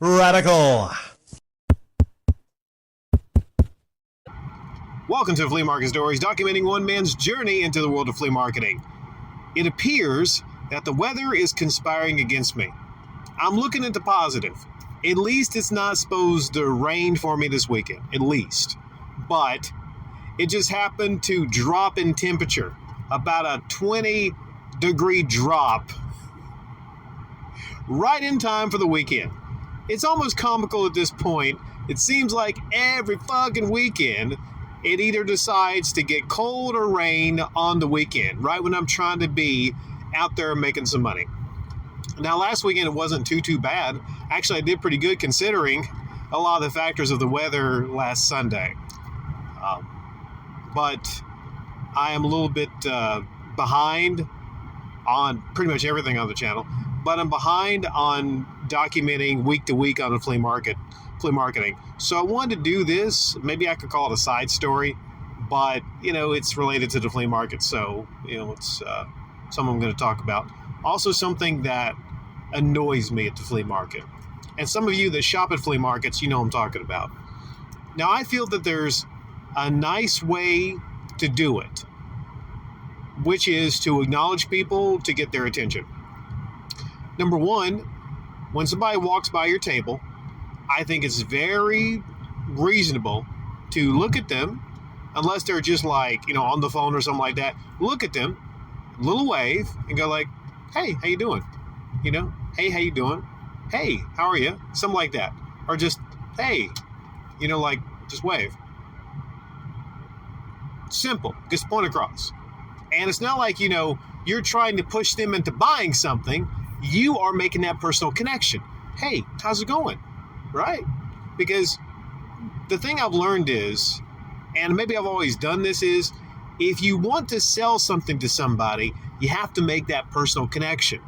Radical. Welcome to Flea Market Stories, documenting one man's journey into the world of flea marketing. It appears that the weather is conspiring against me. I'm looking at the positive. At least it's not supposed to rain for me this weekend, at least. But it just happened to drop in temperature, about a 20-degree drop, right in time for the weekend. It's almost comical at this point. It seems like every fucking weekend, it either decides to get cold or rain on the weekend, right when I'm trying to be out there making some money. Now, last weekend, it wasn't too bad. Actually, I did pretty good considering a lot of the factors of the weather last Sunday. But I am a little bit behind on pretty much everything on the channel. But I'm behind on documenting week to week on the flea marketing. So I wanted to do this. Maybe I could call it a side story, but it's related to the flea market. So it's something I'm going to talk about. Also, something that annoys me at the flea market. And some of you that shop at flea markets, you know what I'm talking about. Now, I feel that there's a nice way to do it, which is to acknowledge people to get their attention. Number one, when somebody walks by your table, I think it's very reasonable to look at them, unless they're just like, on the phone or something like that. Look at them, little wave, and go like, hey, how you doing? Hey, how you doing? Hey, how are you? Something like that. Or just, hey, just wave. Simple. Just point across. And it's not like, you're trying to push them into buying something. You are making that personal connection. Hey, how's it going? Right? Because the thing I've learned is, and maybe I've always done this, is if you want to sell something to somebody, you have to make that personal connection.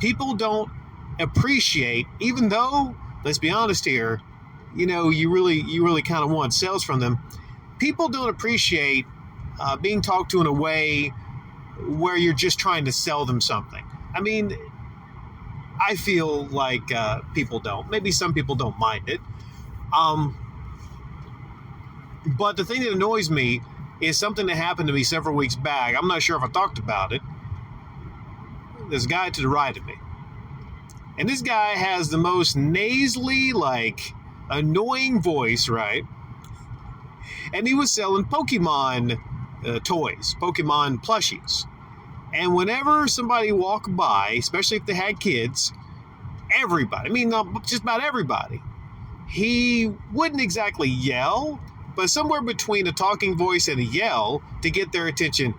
People don't appreciate, even though, let's be honest here, you really kind of want sales from them. People don't appreciate being talked to in a way where you're just trying to sell them something. I mean, I feel like people don't. Maybe some people don't mind it. But the thing that annoys me is something that happened to me several weeks back. I'm not sure if I talked about it. There's a guy to the right of me. And this guy has the most nasally, annoying voice, right? And he was selling Pokemon toys, Pokemon plushies. And whenever somebody walked by, especially if they had kids, everybody, just about everybody, he wouldn't exactly yell, but somewhere between a talking voice and a yell to get their attention.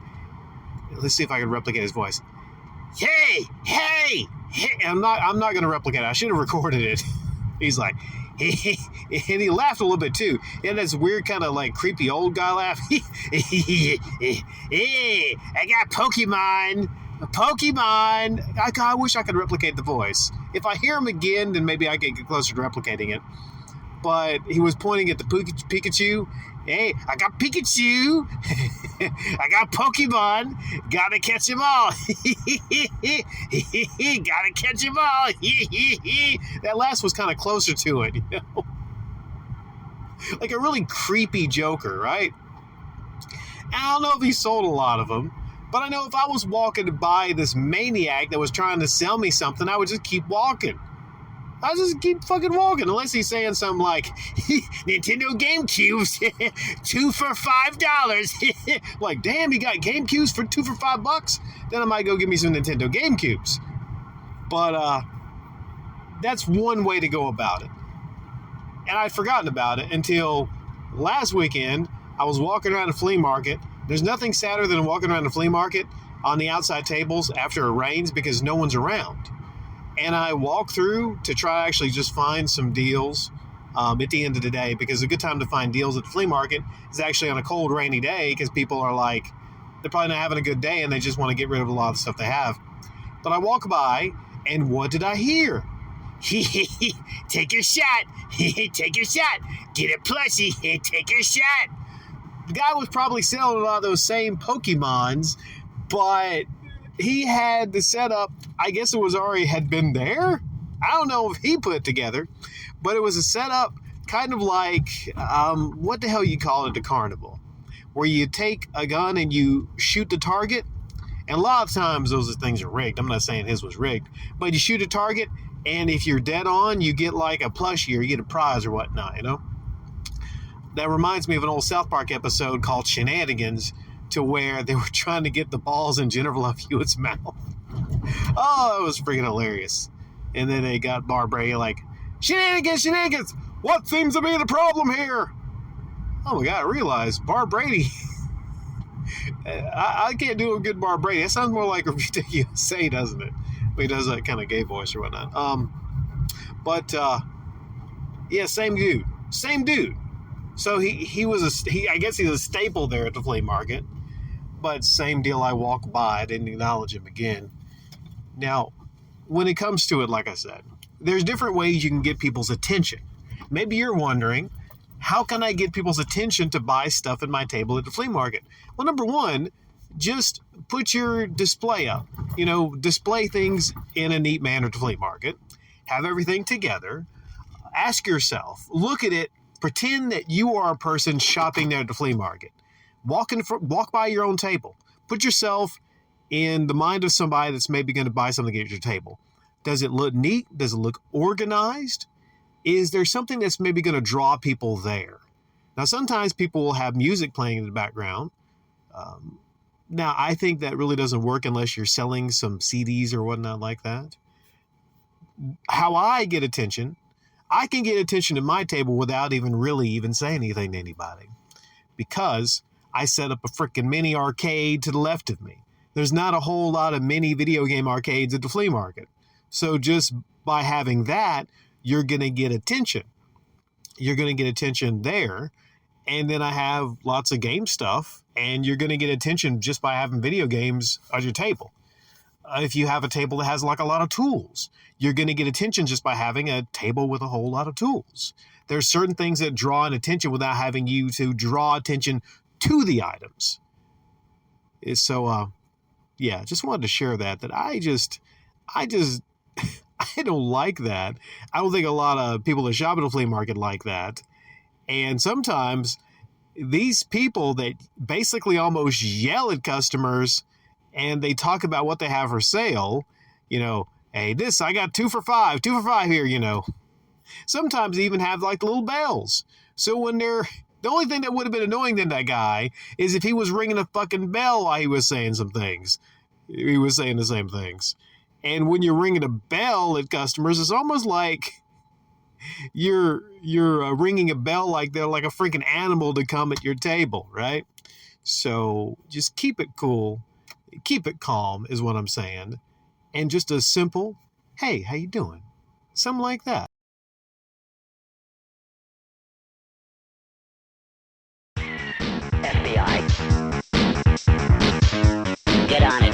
Let's see if I can replicate his voice. Hey, hey, hey. I'm not going to replicate it. I should have recorded it. He's like, hey, and he laughed a little bit too. And that's weird kind of creepy old guy laugh. Hey, I got Pokemon. I wish I could replicate the voice. If I hear him again, then maybe I can get closer to replicating it. But he was pointing at the Pikachu. Hey, I got Pikachu. I got Pokemon. Gotta catch them all. Gotta catch them all. That last was kind of closer to it, Like a really creepy Joker, right? And I don't know if he sold a lot of them, but I know if I was walking by this maniac that was trying to sell me something, I would just keep walking. I just keep fucking walking, unless he's saying something like, Nintendo GameCubes, 2 for $5. Like, damn, you got GameCubes for 2 for $5? Then I might go get me some Nintendo GameCubes. But that's one way to go about it. And I'd forgotten about it until last weekend. I was walking around a flea market. There's nothing sadder than walking around a flea market on the outside tables after it rains because no one's around. And I walk through to try to actually just find some deals at the end of the day, because a good time to find deals at the flea market is actually on a cold, rainy day, because people are they're probably not having a good day and they just want to get rid of a lot of the stuff they have. But I walk by, and what did I hear? Take a shot. Take a shot. Get a plushie. Take a shot. The guy was probably selling a lot of those same Pokemons, but he had the setup, I guess it was already had been there. I don't know if he put it together, but it was a setup kind of like, what the hell you call it, the carnival, where you take a gun and you shoot the target. And a lot of times those things are rigged. I'm not saying his was rigged, but you shoot a target, and if you're dead on, you get like a plushie or you get a prize or whatnot, you know? That reminds me of an old South Park episode called Shenanigans, to where they were trying to get the balls in Jennifer Love Hewitt's mouth. Oh, it was freaking hilarious. And then they got Barbara like, shenanigans, what seems to be the problem here? Oh my God, I realized Bar Brady. I can't do a good Bar Brady. That sounds more like a USA, doesn't it? He does that kind of gay voice or whatnot. Yeah, same dude. So I guess he's a staple there at the flea market. But same deal, I walk by, I didn't acknowledge him again. Now, when it comes to it, like I said, there's different ways you can get people's attention. Maybe you're wondering, how can I get people's attention to buy stuff at my table at the flea market? Well, number one, just put your display up. Display things in a neat manner at the flea market. Have everything together. Ask yourself, look at it, pretend that you are a person shopping there at the flea market. Walk by your own table. Put yourself in the mind of somebody that's maybe going to buy something at your table. Does it look neat? Does it look organized? Is there something that's maybe going to draw people there? Now, sometimes people will have music playing in the background. Now, I think that really doesn't work unless you're selling some CDs or whatnot like that. How I get attention, I can get attention at my table without even saying anything to anybody, because I set up a freaking mini arcade to the left of me. There's not a whole lot of mini video game arcades at the flea market. So just by having that, you're going to get attention. You're going to get attention there. And then I have lots of game stuff, and you're going to get attention just by having video games on your table. If you have a table that has like a lot of tools, you're going to get attention just by having a table with a whole lot of tools. There's certain things that draw an attention without having you to draw attention to the items. So, just wanted to share that I don't like that. I don't think a lot of people that shop at a flea market like that. And sometimes these people that basically almost yell at customers, and they talk about what they have for sale, hey, this, I got 2 for $5 here, Sometimes they even have like little bells. So when the only thing that would have been annoying to that guy is if he was ringing a fucking bell while he was saying some things. He was saying the same things. And when you're ringing a bell at customers, it's almost like you're ringing a bell like they're like a freaking animal to come at your table, right? So just keep it cool. Keep it calm is what I'm saying. And just a simple, hey, how you doing? Something like that. FBI. Get on it.